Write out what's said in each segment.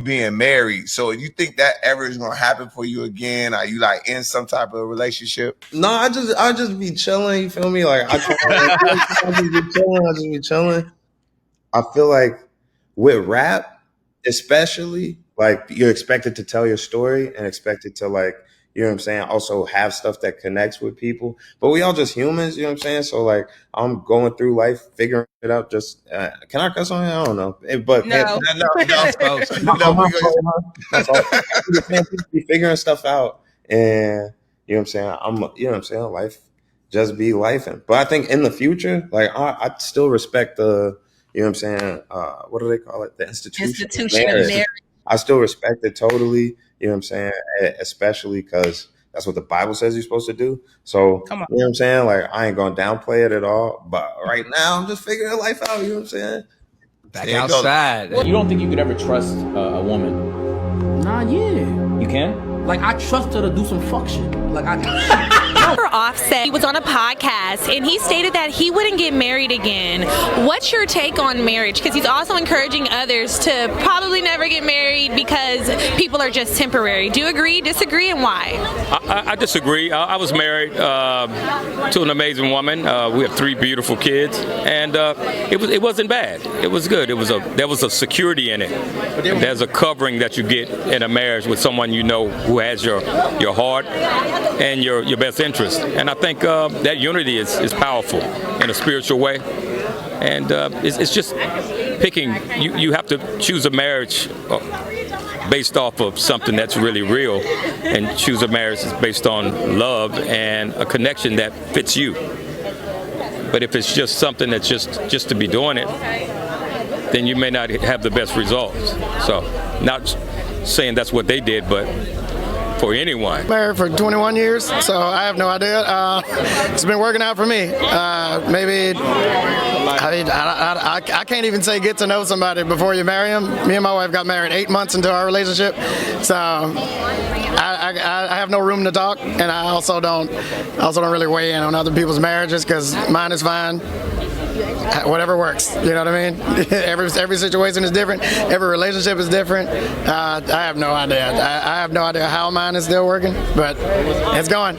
being married. So you think that ever is gonna happen for you again? Are you like in some type of relationship? No, I just be chilling. You feel me? Like I just be chilling. I feel like with rap, especially, like you're expected to tell your story and expected to like, you know what I'm saying, also have stuff that connects with people. But we all just humans, you know what I'm saying? So like I'm going through life figuring it out. Just can I cuss on here? I don't know. But No. that's all. Be figuring stuff out, and you know what I'm saying. You know what I'm saying. Life just be life, but I think in the future, like I still respect the, you know what I'm saying. What do they call it? The institution of marriage. I still respect it totally. You know what I'm saying, especially because that's what the Bible says you're supposed to do. So, you know what I'm saying? Like, I ain't going to downplay it at all. But right now, I'm just figuring life out. You know what I'm saying? Back outside. You don't think you could ever trust a woman? Nah, yeah. You can? Like, I trust her to do some fuck shit. Like, For Offset, he was on a podcast and he stated that he wouldn't get married again. What's your take on marriage? Because he's also encouraging others to probably never get married because people are just temporary. Do you agree, disagree, and why? I disagree. I was married to an amazing woman. We have 3 beautiful kids, and it wasn't bad. It was good. There was a security in it. There's a covering that you get in a marriage with someone you know who has your heart and your best interest. And I think that unity is powerful in a spiritual way. And it's just picking. You have to choose a marriage based off of something that's really real, and choose a marriage that's based on love and a connection that fits you. But if it's just something that's just to be doing it, then you may not have the best results. So, not saying that's what they did, but for anyone. Married for 21 years, so I have no idea. It's been working out for me. Maybe I can't even say get to know somebody before you marry them. Me and my wife got married 8 months into our relationship, so I have no room to talk, and I also don't really weigh in on other people's marriages because mine is fine. Whatever works, you know what I mean? Every situation is different. Every relationship is different. I have no idea. I have no idea how mine is still working, but it's going.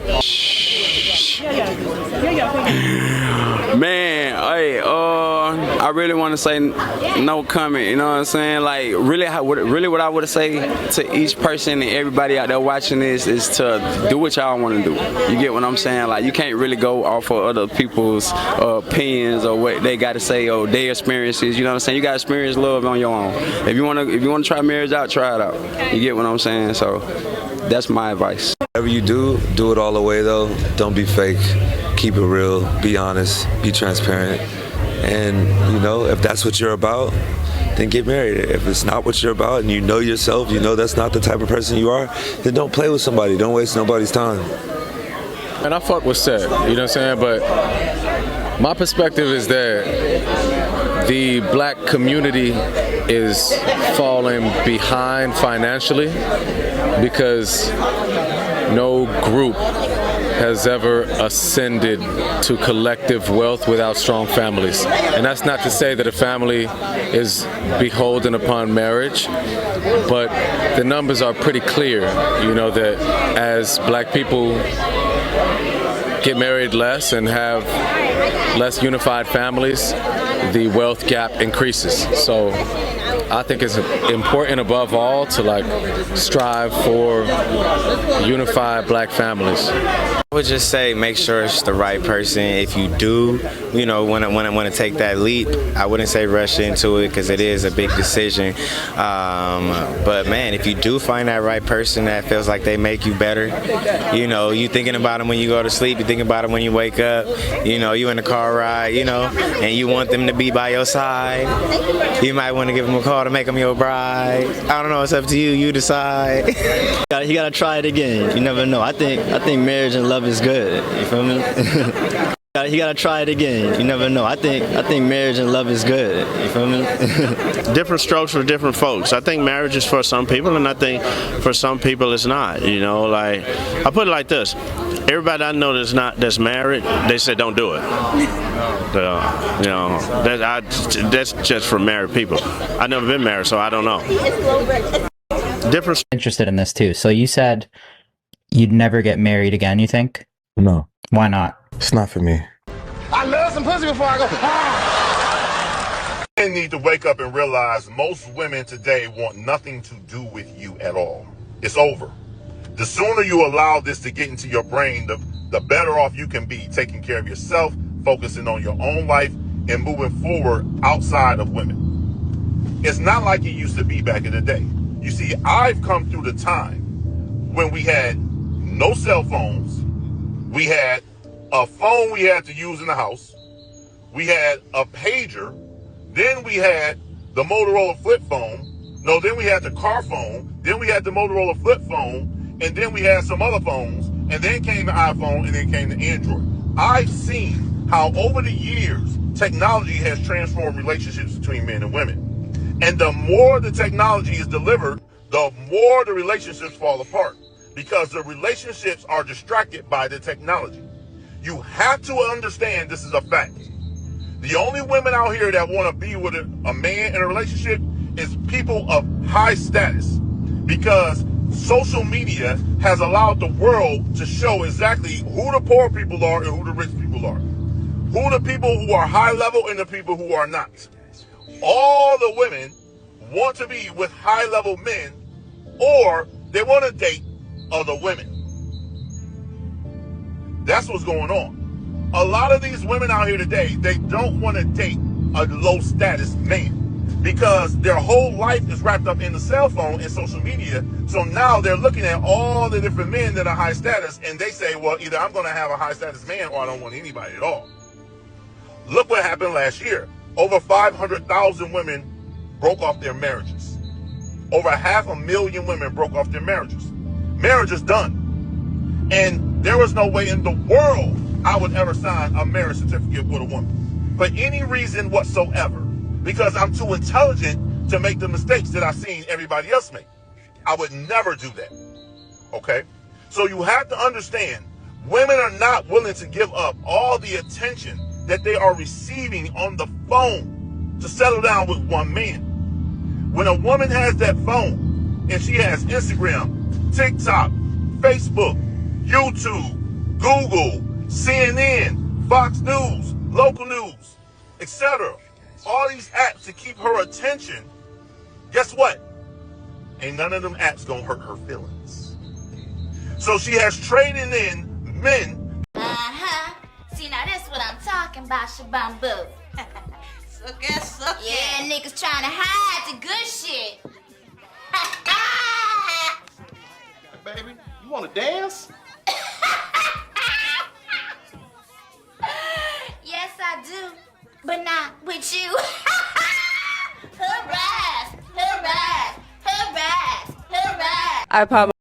Man, hey, I really want to say no comment. You know what I'm saying? Like, really what I would say to each person and everybody out there watching this is to do what y'all want to do. You get what I'm saying? Like, you can't really go off of other people's opinions or what they got to say or their experiences. You know what I'm saying? You got to experience love on your own. If you want to try marriage out, try it out. You get what I'm saying? So that's my advice. Whatever you do it all the way though. Don't be fake. Keep it real. Be honest. Be transparent. And you know, if that's what you're about, then get married. If it's not what you're about and you know yourself, you know that's not the type of person you are, then don't play with somebody. Don't waste nobody's time. And I fuck with Seth, you know what I'm saying? But my perspective is that the black community is falling behind financially because no group has ever ascended to collective wealth without strong families. And that's not to say that a family is beholden upon marriage, but the numbers are pretty clear, you know, that as black people get married less and have less unified families, the wealth gap increases. So I think it's important above all to like strive for unified black families. I would just say make sure it's the right person. If you do, you know, want to take that leap, I wouldn't say rush into it because it is a big decision. But man, if you do find that right person that feels like they make you better, you know, you thinking about them when you go to sleep, you thinking about them when you wake up, you know, you in a car ride, you know, and you want them to be by your side, you might want to give them a call to make them your bride. I don't know, it's up to you. You decide. You gotta try it again. You never know. I think marriage and love is good. You feel me? He gotta try it again. You never know. I think marriage and love is good. You feel me? Different strokes for different folks. I think marriage is for some people, and I think for some people it's not. You know, like I put it like this: everybody I know that's married, they said don't do it. You know, that's just for married people. I've never been married, so I don't know. Different. Interested in this too. So you said you'd never get married again. You think? No. Why not? It's not for me. I love some pussy before I go. Men need to wake up and realize most women today want nothing to do with you at all. It's over. The sooner you allow this to get into your brain, the better off you can be taking care of yourself, focusing on your own life, and moving forward outside of women. It's not like it used to be back in the day. You see, I've come through the time when we had no cell phones. We had a phone we had to use in the house. We had a pager. Then we had the Motorola flip phone. No, then we had the car phone. Then we had the Motorola flip phone. And then we had some other phones. And then came the iPhone, and then came the Android. I've seen how over the years, technology has transformed relationships between men and women. And the more the technology is delivered, the more the relationships fall apart. Because the relationships are distracted by the technology. You have to understand this is a fact. The only women out here that want to be with a man in a relationship is people of high status, because social media has allowed the world to show exactly who the poor people are and who the rich people are, who the people who are high level and the people who are not. All the women want to be with high level men, or they want to date other women. That's what's going on. A lot of these women out here today, they don't want to date a low status man because their whole life is wrapped up in the cell phone and social media. So now they're looking at all the different men that are high status, and they say, well, either I'm going to have a high status man or I don't want anybody at all. Look what happened last year. Over 500,000 women broke off their marriages. Over 500,000 women broke off their marriages. Marriage is done. And there was no way in the world I would ever sign a marriage certificate with a woman for any reason whatsoever, because I'm too intelligent to make the mistakes that I've seen everybody else make. I would never do that. Okay? So you have to understand, women are not willing to give up all the attention that they are receiving on the phone to settle down with one man. When a woman has that phone and she has Instagram, TikTok, Facebook, YouTube, Google, CNN, Fox News, local news, etc. All these apps to keep her attention, guess what? Ain't none of them apps gonna hurt her feelings. So she has traded in men. See, now that's what I'm talking about, Shabambu. Suck it. Yeah, niggas trying to hide the good shit. Baby, you wanna dance? Yes, I do, but not with you. Harass, harass, harass, harass. I probably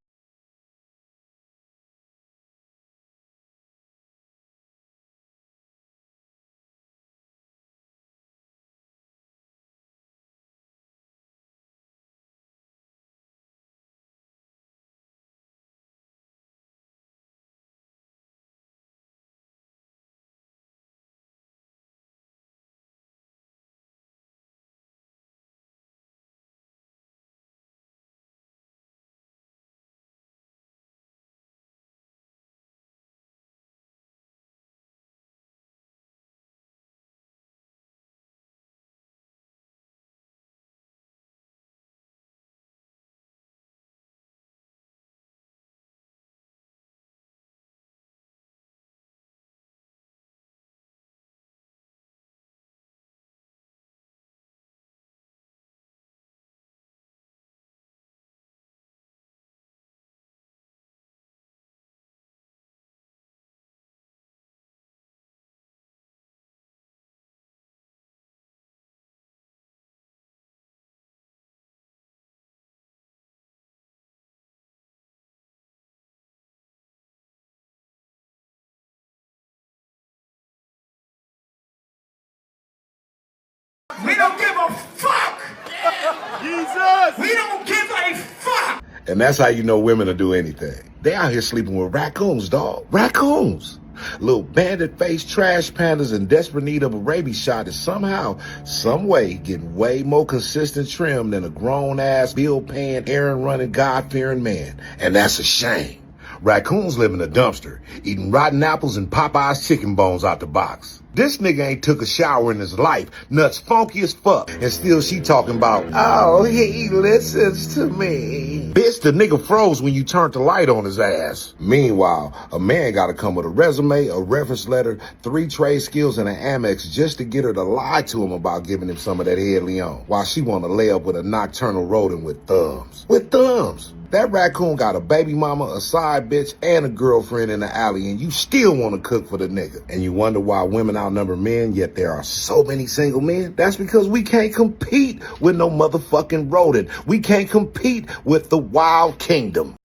And that's how you know women will do anything. They out here sleeping with raccoons, dog. Raccoons. Little bandit-faced trash pandas in desperate need of a rabies shot is somehow, some way, getting way more consistent trim than a grown-ass, bill-paying, errand-running, God-fearing man. And that's a shame. Raccoons live in a dumpster, eating rotten apples and Popeye's chicken bones out the box. This nigga ain't took a shower in his life, nuts funky as fuck, and still she talking about, oh, he listens to me. Bitch, the nigga froze when you turned the light on his ass. Meanwhile, a man gotta come with a resume, a reference letter, 3 trade skills, and an Amex just to get her to lie to him about giving him some of that head Leon, while she wanna lay up with a nocturnal rodent with thumbs. With thumbs. That raccoon got a baby mama, a side bitch, and a girlfriend in the alley, and you still want to cook for the nigga. And you wonder why women outnumber men, yet there are so many single men? That's because we can't compete with no motherfucking rodent. We can't compete with the wild kingdom.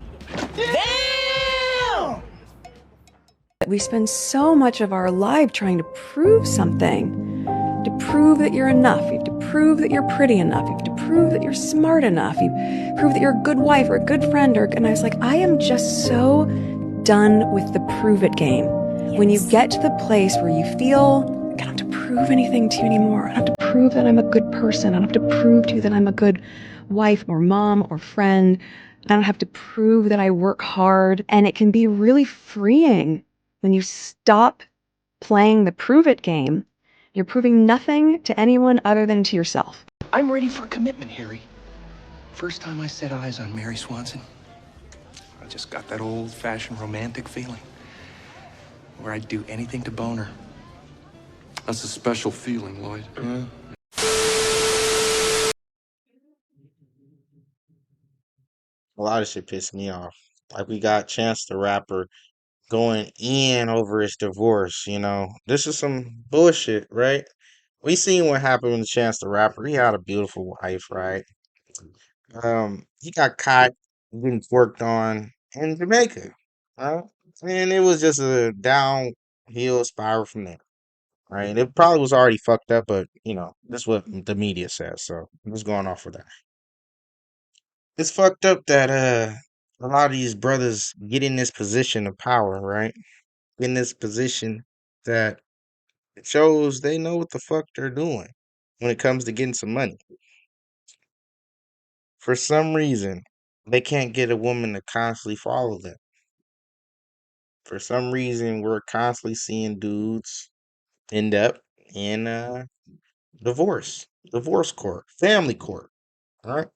We spend so much of our life trying to prove something. To prove that you're enough. You have to prove that you're pretty enough. You have to prove that you're smart enough. You prove that you're a good wife or a good friend. And I was like, I am just so done with the prove it game. Yes. When you get to the place where you feel, I don't have to prove anything to you anymore. I don't have to prove that I'm a good person. I don't have to prove to you that I'm a good wife or mom or friend. I don't have to prove that I work hard. And it can be really freeing when you stop playing the prove it game. You're proving nothing to anyone other than to yourself. I'm ready for commitment, Harry. First time I set eyes on Mary Swanson, I just got that old-fashioned romantic feeling where I'd do anything to bone her. That's a special feeling, Lloyd. A lot of shit pissed me off. Like, we got Chance the Rapper going in over his divorce, you know. This is some bullshit, right? We seen what happened with Chance the Rapper. He had a beautiful wife, right? He got caught getting worked on in Jamaica, right? And it was just a downhill spiral from there, right? It probably was already fucked up, but you know, this is what the media says, so I'm just going off of that. It's fucked up that a lot of these brothers get in this position of power, right? In this position that it shows they know what the fuck they're doing when it comes to getting some money. For some reason, they can't get a woman to constantly follow them. For some reason, we're constantly seeing dudes end up in divorce court, family court, all right?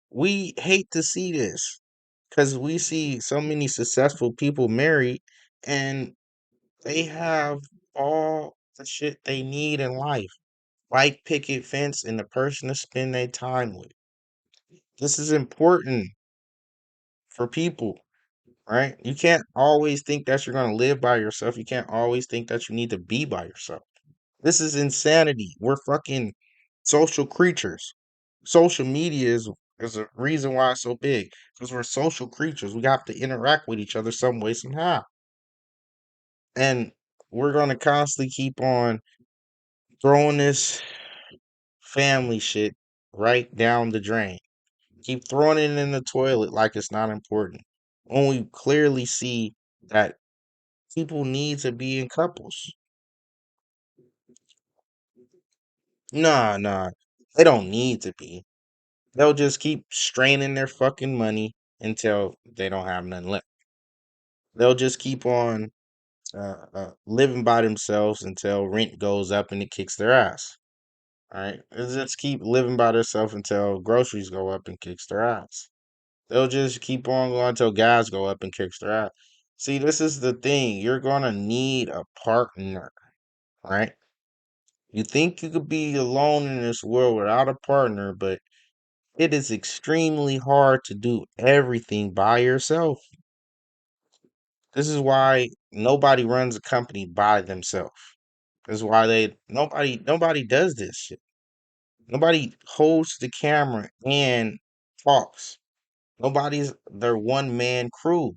We hate to see this because we see so many successful people married and they have all the shit they need in life. White picket fence and the person to spend their time with. This is important for people, right? You can't always think that you're going to live by yourself. You can't always think that you need to be by yourself. This is insanity. We're fucking social creatures. Social media is a reason why it's so big because we're social creatures. We have to interact with each other some way, somehow. And we're going to constantly keep on throwing this family shit right down the drain. Keep throwing it in the toilet like it's not important. When we clearly see that people need to be in couples. Nah. They don't need to be. They'll just keep straining their fucking money until they don't have nothing left. They'll just keep on living by themselves until rent goes up and it kicks their ass. All right, they'll just keep living by themselves until groceries go up and kicks their ass. They'll just keep on going until gas go up and kicks their ass. See, this is the thing. You're gonna need a partner, right? You think you could be alone in this world without a partner, but it is extremely hard to do everything by yourself. This is why nobody runs a company by themselves. This is why nobody does this shit. Nobody holds the camera and talks. Nobody's their one man crew.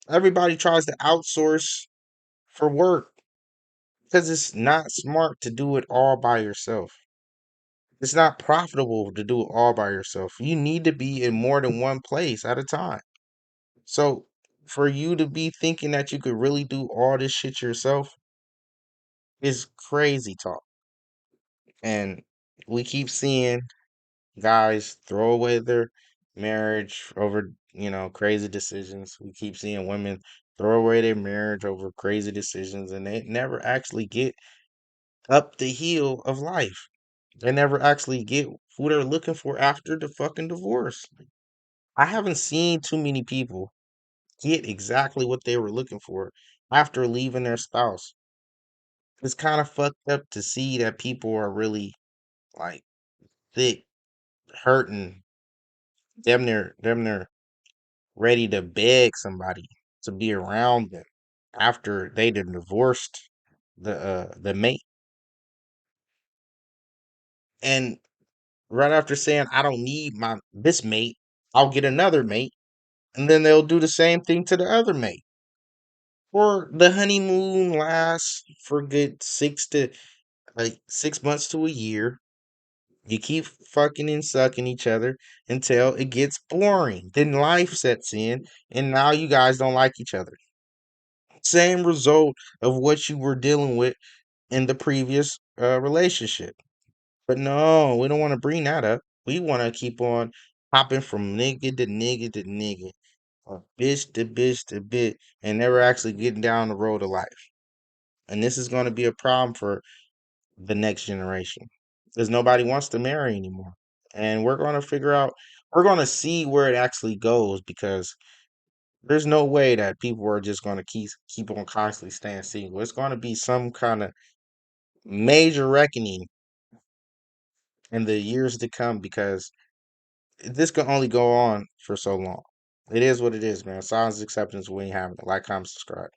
Everybody tries to outsource for work because it's not smart to do it all by yourself. It's not profitable to do it all by yourself. You need to be in more than one place at a time. So for you to be thinking that you could really do all this shit yourself is crazy talk. And we keep seeing guys throw away their marriage over, crazy decisions. We keep seeing women throw away their marriage over crazy decisions, and they never actually get up the hill of life. They never actually get who they're looking for after the fucking divorce. I haven't seen too many people get exactly what they were looking for after leaving their spouse. It's kind of fucked up to see that people are really like thick, hurting, them they're ready to beg somebody to be around them after they done divorced the mate. And right after saying I don't need this mate, I'll get another mate, and then they'll do the same thing to the other mate. Or the honeymoon lasts for good 6 months to a year. You keep fucking and sucking each other until it gets boring. Then life sets in, and now you guys don't like each other. Same result of what you were dealing with in the previous relationship. But no, we don't want to bring that up. We want to keep on hopping from nigga to nigga to nigga, or bitch to bitch to bitch, and never actually getting down the road of life. And this is going to be a problem for the next generation because nobody wants to marry anymore. And we're going to we're going to see where it actually goes because there's no way that people are just going to keep on constantly staying single. It's going to be some kind of major reckoning in the years to come because this can only go on for so long. It is what it is, man. Silence acceptance. We ain't having it. Like, comment, subscribe.